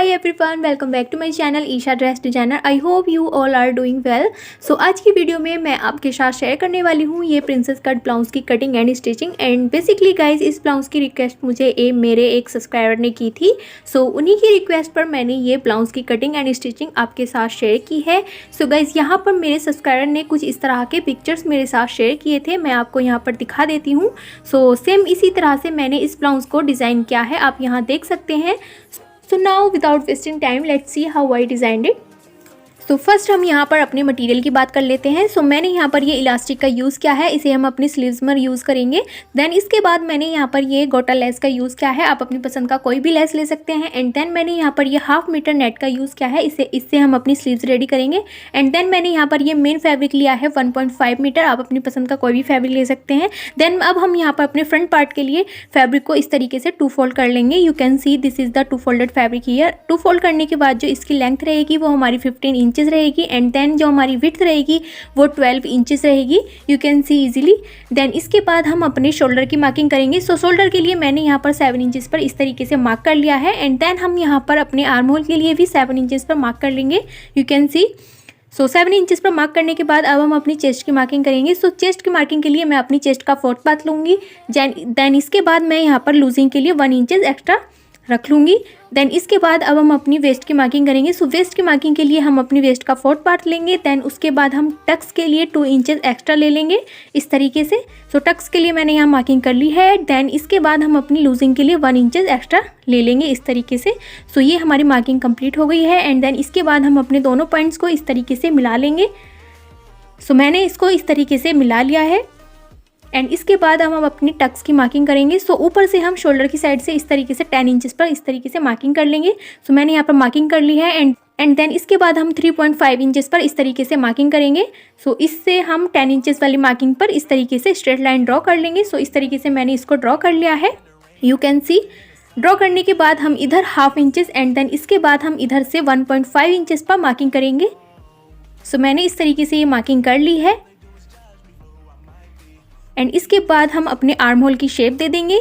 Hi everyone, welcome back to my channel Isha dress designer. I hope you all are doing well. So आज की video में मैं आपके साथ शेयर करने वाली हूँ ये प्रिंसेस कट ब्लाउज की cutting and stitching. And basically guys, इस ब्लाउज की रिक्वेस्ट मुझे मेरे एक सब्सक्राइबर ने की थी। सो उन्हीं की रिक्वेस्ट पर मैंने ये ब्लाउज की कटिंग एंड स्टिचिंग आपके साथ शेयर की है। सो गाइज, यहाँ पर मेरे सब्सक्राइबर ने कुछ इस तरह के पिक्चर्स मेरे साथ शेयर किए थे, मैं आपको यहाँ पर दिखा देती हूँ। सो सेम इसी तरह से मैंने इस ब्लाउज को डिज़ाइन किया है, आप यहाँ देख सकते हैं। So now without wasting time, let's see how I designed it. तो फर्स्ट हम यहाँ पर अपने मटेरियल की बात कर लेते हैं। सो मैंने यहाँ पर ये इलास्टिक का यूज़ किया है, इसे हम अपनी स्लीव्स में यूज़ करेंगे। देन इसके बाद मैंने यहाँ पर ये गोटा लेस का यूज़ किया है, आप अपनी पसंद का कोई भी लेस ले सकते हैं। एंड देन मैंने यहाँ पर ये 1/2 मीटर नेट का यूज़ किया है, इससे हम अपनी स्लीव्स रेडी करेंगे। एंड देन मैंने यहाँ पर ये मेन फैब्रिक लिया है 1.5 मीटर, आप अपनी पसंद का कोई भी फैब्रिक ले सकते हैं। देन अब हम यहाँ पर अपने फ्रंट पार्ट के लिए फैब्रिक को इस तरीके से 2 फोल्ड कर लेंगे। You can see this is the 2 folded fabric here. 2 fold करने के बाद जो इसकी लेंथ रहेगी वो हमारी 15 इंचेस रहेगी। एंड देन जो हमारी विड्थ रहेगी वो 12 इंचेस रहेगी, you can see easily. Then इसके बाद हम अपने शोल्डर की मार्किंग करेंगे। सो शोल्डर के लिए मैंने यहाँ पर 7 इंचेस पर इस तरीके से मार्क कर लिया है। एंड देन हम यहाँ पर अपने आर्म होल के लिए भी 7 इंचेस पर मार्क कर लेंगे, you can C. So 7 inches पर मार्क करने के बाद अब हम अपनी चेस्ट की मार्किंग करेंगे। सो चेस्ट की मार्किंग के लिए मैं अपनी चेस्ट का 4th पार्ट लूँगी। देन इसके बाद मैं यहाँ पर लूजिंग के लिए 1 इंचेस एक्स्ट्रा रख लूँगी। देन इसके बाद अब हम अपनी वेस्ट की मार्किंग करेंगे। सो वेस्ट की मार्किंग के लिए हम अपनी वेस्ट का 4th पार्ट लेंगे। देन उसके बाद हम टक्स के लिए 2 इंचेस एक्स्ट्रा ले लेंगे इस तरीके से। सो टक्स के लिए मैंने यहाँ मार्किंग कर ली है। देन इसके बाद हम अपनी लूजिंग के लिए 1 इंचेस एक्स्ट्रा ले लेंगे इस तरीके से। सो ये हमारी मार्किंग कंप्लीट हो गई है। एंड देन इसके बाद हम अपने दोनों पॉइंट्स को इस तरीके से मिला लेंगे। सो मैंने इसको इस तरीके से मिला लिया है। एंड इसके बाद हम अपनी टक्स की मार्किंग करेंगे। सो ऊपर से हम शोल्डर की साइड से इस तरीके से 10 इंचेस पर इस तरीके से मार्किंग कर लेंगे। सो मैंने यहाँ पर मार्किंग कर ली है। एंड देन इसके बाद हम 3.5 इंचेस पर इस तरीके से मार्किंग करेंगे। सो इससे हम 10 इंचेस वाली मार्किंग पर इस तरीके से स्ट्रेट लाइन ड्रॉ कर लेंगे। सो इस तरीके से मैंने इसको ड्रॉ कर लिया है, यू कैन सी। ड्रॉ करने के बाद हम इधर 1/2 इंचेस एंड देन इसके बाद हम इधर से 1.5 इंचेस पर मार्किंग करेंगे। सो मैंने इस तरीके से ये मार्किंग कर ली है। एंड इसके बाद हम अपने आर्म होल की शेप दे देंगे।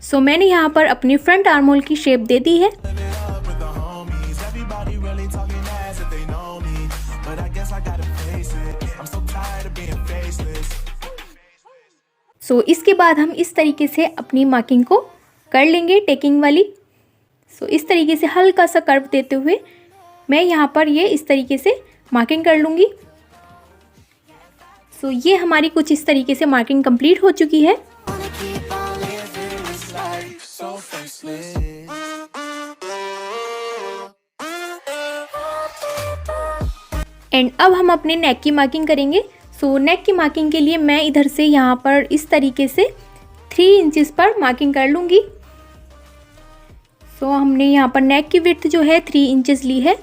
सो मैंने यहाँ पर अपने फ्रंट आर्म होल की शेप दे दी है। सो इसके बाद हम इस तरीके से अपनी मार्किंग को कर लेंगे टेकिंग वाली। सो इस तरीके से हल्का सा कर्व देते हुए मैं यहाँ पर ये इस तरीके से मार्किंग कर लूँगी। सो ये हमारी कुछ इस तरीके से मार्किंग कंप्लीट हो चुकी है। एंड अब हम अपने नेक की मार्किंग करेंगे। सो नेक की मार्किंग के लिए मैं इधर से यहाँ पर इस तरीके से 3 इंचेस पर मार्किंग कर लूँगी। सो हमने यहाँ पर नेक की विड्थ जो है 3 इंचेस ली है।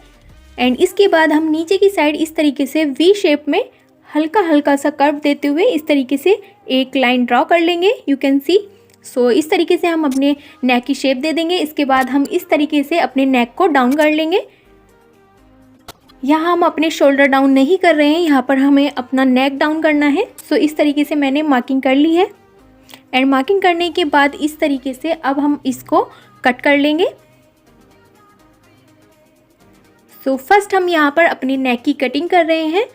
एंड इसके बाद हम नीचे की साइड इस तरीके से वी शेप में हल्का हल्का सा कर्व देते हुए इस तरीके से एक लाइन ड्रॉ कर लेंगे, यू कैन सी। सो इस तरीके से हम अपने नेक की शेप दे देंगे। इसके बाद हम इस तरीके से अपने नेक को डाउन कर लेंगे। यहाँ हम अपने शोल्डर डाउन नहीं कर रहे हैं, यहाँ पर हमें अपना नेक डाउन करना है। सो इस तरीके से मैंने मार्किंग कर ली है। एंड मार्किंग करने के बाद इस तरीके से अब हम इसको कट कर लेंगे। सो फर्स्ट हम यहाँ पर अपनी नेक की कटिंग कर रहे हैं।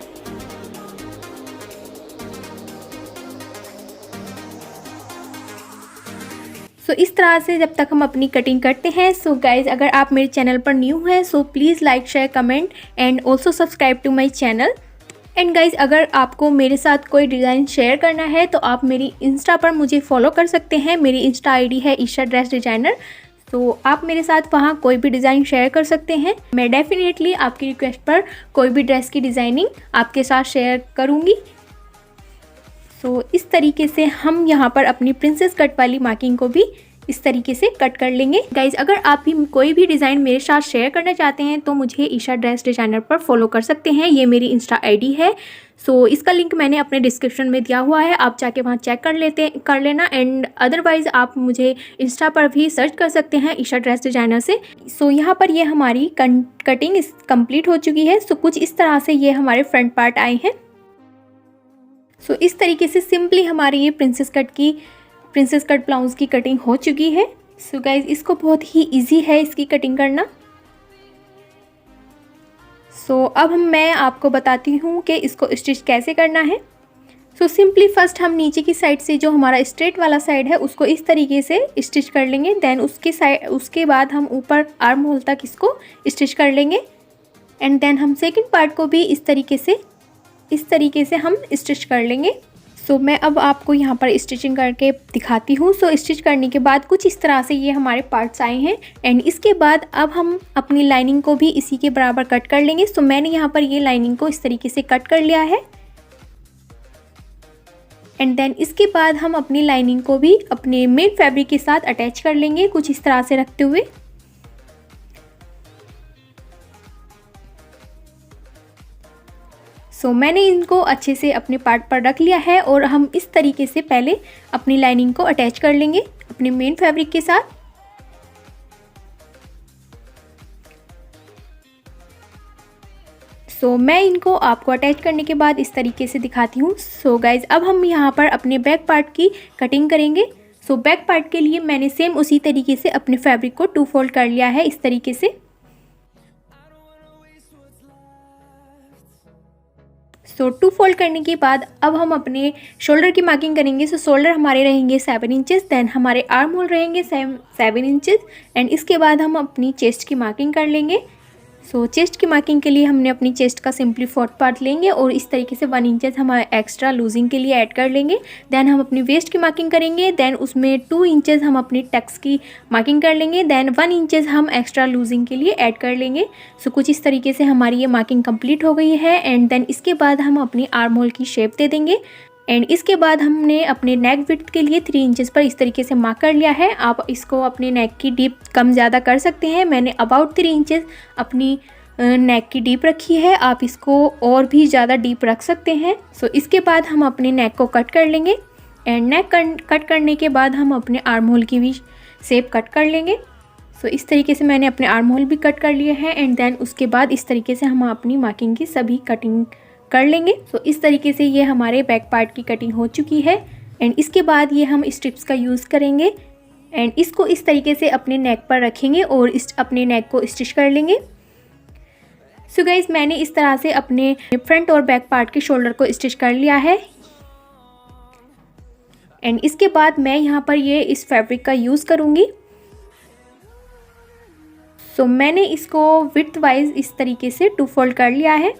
सो इस तरह से जब तक हम अपनी कटिंग करते हैं। सो गाइज, अगर आप मेरे चैनल पर न्यू हैं so please like share comment and also subscribe to my channel. And guys, अगर आपको मेरे साथ कोई डिज़ाइन शेयर करना है तो आप मेरी इंस्टा पर मुझे फॉलो कर सकते हैं। मेरी इंस्टा आईडी है ईशा ड्रेस डिजाइनर। तो आप मेरे साथ वहाँ कोई भी डिज़ाइन शेयर कर सकते हैं। मैं डेफिनेटली आपकी रिक्वेस्ट पर कोई भी ड्रेस की डिज़ाइनिंग आपके साथ शेयर करूँगी। सो इस तरीके से हम यहाँ पर अपनी प्रिंसेस कट वाली मार्किंग को भी इस तरीके से कट कर लेंगे। गाइज, अगर आप भी कोई भी डिज़ाइन मेरे साथ शेयर करना चाहते हैं तो मुझे ईशा ड्रेस डिजाइनर पर फॉलो कर सकते हैं, ये मेरी इंस्टा आईडी है। सो इसका लिंक मैंने अपने डिस्क्रिप्शन में दिया हुआ है, आप जाके वहाँ चेक कर लेना। एंड अदरवाइज़ आप मुझे इंस्टा पर भी सर्च कर सकते हैं ईशा ड्रेस डिजाइनर से। सो यहाँ पर ये हमारी कटिंग कंप्लीट हो चुकी है। सो कुछ इस तरह से ये हमारे फ्रंट पार्ट आए हैं। सो इस तरीके से सिंपली हमारी ये प्रिंसेस कट ब्लाउज की कटिंग हो चुकी है। सो गाइज इसको बहुत ही इजी है इसकी कटिंग करना। सो अब मैं आपको बताती हूँ कि इसको स्टिच कैसे करना है। सो सिंपली फर्स्ट हम नीचे की साइड से जो हमारा स्ट्रेट वाला साइड है उसको इस तरीके से स्टिच कर लेंगे। देन उसके बाद हम ऊपर आर्म होल तक इसको स्टिच कर लेंगे। एंड देन हम सेकंड पार्ट को भी इस तरीके से हम स्टिच कर लेंगे। सो मैं अब आपको यहाँ पर स्टिचिंग करके दिखाती हूँ। सो स्टिच करने के बाद कुछ इस तरह से ये हमारे पार्ट्स आए हैं। एंड इसके बाद अब हम अपनी लाइनिंग को भी इसी के बराबर कट कर लेंगे। सो मैंने यहाँ पर ये लाइनिंग को इस तरीके से कट कर लिया है। एंड देन इसके बाद हम अपनी लाइनिंग को भी अपने मेन फैब्रिक के साथ अटैच कर लेंगे, कुछ इस तरह से रखते हुए। सो मैंने इनको अच्छे से अपने पार्ट पर रख लिया है और हम इस तरीके से पहले अपनी लाइनिंग को अटैच कर लेंगे अपने मेन फैब्रिक के साथ। सो मैं इनको आपको अटैच करने के बाद इस तरीके से दिखाती हूँ। सो गाइज अब हम यहाँ पर अपने बैक पार्ट की कटिंग करेंगे। सो बैक पार्ट के लिए मैंने सेम उसी तरीके से अपने फैब्रिक को 2 फोल्ड कर लिया है इस तरीके से। सो 2 फोल्ड करने के बाद अब हम अपने शोल्डर की मार्किंग करेंगे। सो शोल्डर हमारे रहेंगे 7 इंचेस, देन हमारे आर्म होल रहेंगे 7 इंचेस। एंड इसके बाद हम अपनी चेस्ट की मार्किंग कर लेंगे। सो चेस्ट की मार्किंग के लिए हमने अपनी चेस्ट का सिंपली 4th पार्ट लेंगे और इस तरीके से 1 इंचेस हम एक्स्ट्रा लूजिंग के लिए ऐड कर लेंगे। देन हम अपनी वेस्ट की मार्किंग करेंगे। देन उसमें 2 इंचेस हम अपनी टक्स की मार्किंग कर लेंगे। देन 1 इंचेस हम एक्स्ट्रा लूजिंग के लिए ऐड कर लेंगे। सो कुछ इस तरीके से हमारी ये मार्किंग कंप्लीट हो गई है। एंड देन इसके बाद हम अपनी आर्म होल की शेप दे देंगे। एंड इसके बाद हमने अपने नेक विड्थ के लिए 3 इंचेस पर इस तरीके से मार्क कर लिया है। आप इसको अपने नेक की डीप कम ज़्यादा कर सकते हैं। मैंने अबाउट 3 इंचेस अपनी नेक की डीप रखी है, आप इसको और भी ज़्यादा डीप रख सकते हैं। सो इसके बाद हम अपने नेक को कट कर लेंगे। एंड नेक कट करने के बाद हम अपने आर्म होल की भी शेप कट कर लेंगे। सो इस तरीके से मैंने अपने आर्म होल भी कट कर लिए हैं। एंड देन उसके बाद इस तरीके से हम अपनी मार्किंग की सभी कटिंग कर लेंगे। सो इस तरीके से ये हमारे बैक पार्ट की कटिंग हो चुकी है। एंड इसके बाद ये हम स्ट्रिप्स का यूज़ करेंगे एंड इसको इस तरीके से अपने नेक पर रखेंगे और अपने नेक को स्टिच कर लेंगे। सो गाइज मैंने इस तरह से अपने फ्रंट और बैक पार्ट के शोल्डर को स्टिच कर लिया है। एंड इसके बाद मैं यहाँ पर ये इस फैब्रिक का यूज़ करूँगी। सो मैंने इसको विड्थ वाइज इस तरीके से 2 फोल्ड कर लिया है।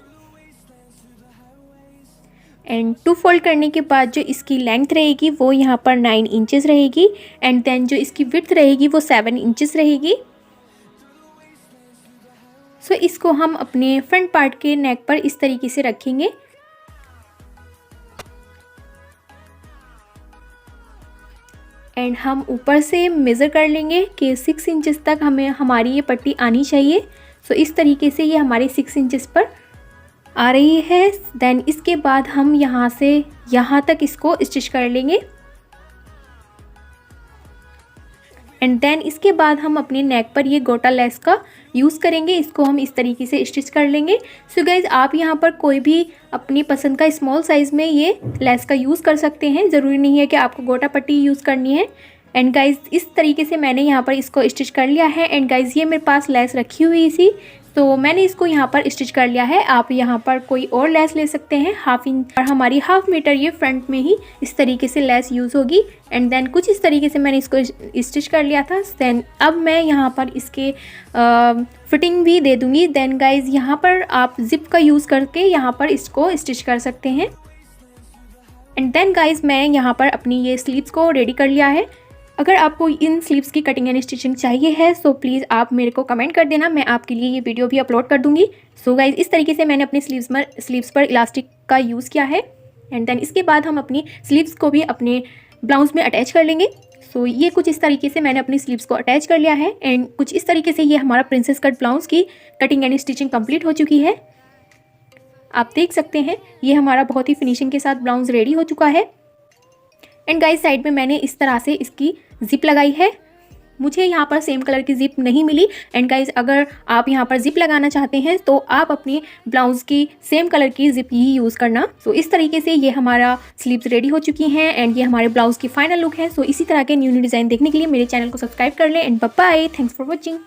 एंड 2 फोल्ड करने के बाद जो इसकी लेंथ रहेगी वो यहाँ पर 9 इंचेस रहेगी। एंड देन जो इसकी विड्थ रहेगी वो 7 इंचेस रहेगी। सो इसको हम अपने फ्रंट पार्ट के नेक पर इस तरीके से रखेंगे। एंड हम ऊपर से मेज़र कर लेंगे कि 6 इंचेस तक हमें हमारी ये पट्टी आनी चाहिए। सो इस तरीके से ये हमारी 6 इंचेस पर आ रही है। देन इसके बाद हम यहाँ से यहाँ तक इसको स्टिच कर लेंगे। एंड देन इसके बाद हम अपनी नेक पर ये गोटा लेस का यूज़ करेंगे, इसको हम इस तरीके से स्टिच कर लेंगे। सो गाइज आप यहाँ पर कोई भी अपनी पसंद का स्मॉल साइज़ में ये लेस का यूज़ कर सकते हैं, ज़रूरी नहीं है कि आपको गोटा पट्टी यूज़ करनी है। एंड गाइज इस तरीके से मैंने यहाँ पर इसको स्टिच कर लिया है। एंड गाइज ये मेरे पास लेस रखी हुई थी तो मैंने इसको यहाँ पर स्टिच कर लिया है। आप यहाँ पर कोई और लेस ले सकते हैं 1/2 इंच और हमारी 1/2 मीटर ये फ्रंट में ही इस तरीके से लेस यूज़ होगी। एंड देन कुछ इस तरीके से मैंने इसको स्टिच कर लिया था। देन अब मैं यहाँ पर इसके फिटिंग भी दे दूँगी। देन गाइज यहाँ पर आप जिप का यूज़ करके यहाँ पर इसको स्टिच कर सकते हैं। एंड देन गाइज मैं यहाँ पर अपनी ये स्लीव्स को रेडी कर लिया है। अगर आपको इन स्लीव्स की कटिंग एंड स्टिचिंग चाहिए है सो प्लीज़ आप मेरे को कमेंट कर देना, मैं आपके लिए ये वीडियो भी अपलोड कर दूँगी। सो गाइज इस तरीके से मैंने अपनी स्लीव्स पर इलास्टिक का यूज़ किया है। एंड देन इसके बाद हम अपनी स्लीव्स को भी अपने ब्लाउज में अटैच कर लेंगे। सो ये कुछ इस तरीके से मैंने अपनी स्लीव्स को अटैच कर लिया है। एंड कुछ इस तरीके से ये हमारा प्रिंसेस कट ब्लाउज की कटिंग एंड स्टिचिंग कंप्लीट हो चुकी है। आप देख सकते हैं ये हमारा बहुत ही फिनिशिंग के साथ ब्लाउज रेडी हो चुका है। एंड गाइस साइड में मैंने इस तरह से इसकी जिप लगाई है। मुझे यहाँ पर सेम कलर की जिप नहीं मिली। एंड गाइज अगर आप यहाँ पर जिप लगाना चाहते हैं तो आप अपनी ब्लाउज़ की सेम कलर की जिप ही यूज़ करना। सो इस तरीके से ये हमारा स्लीव्स रेडी हो चुकी हैं एंड ये हमारे ब्लाउज़ की फाइनल लुक है। सो इसी तरह के न्यू डिज़ाइन देखने के लिए मेरे चैनल को सब्सक्राइब कर लें and bye bye, thanks for watching.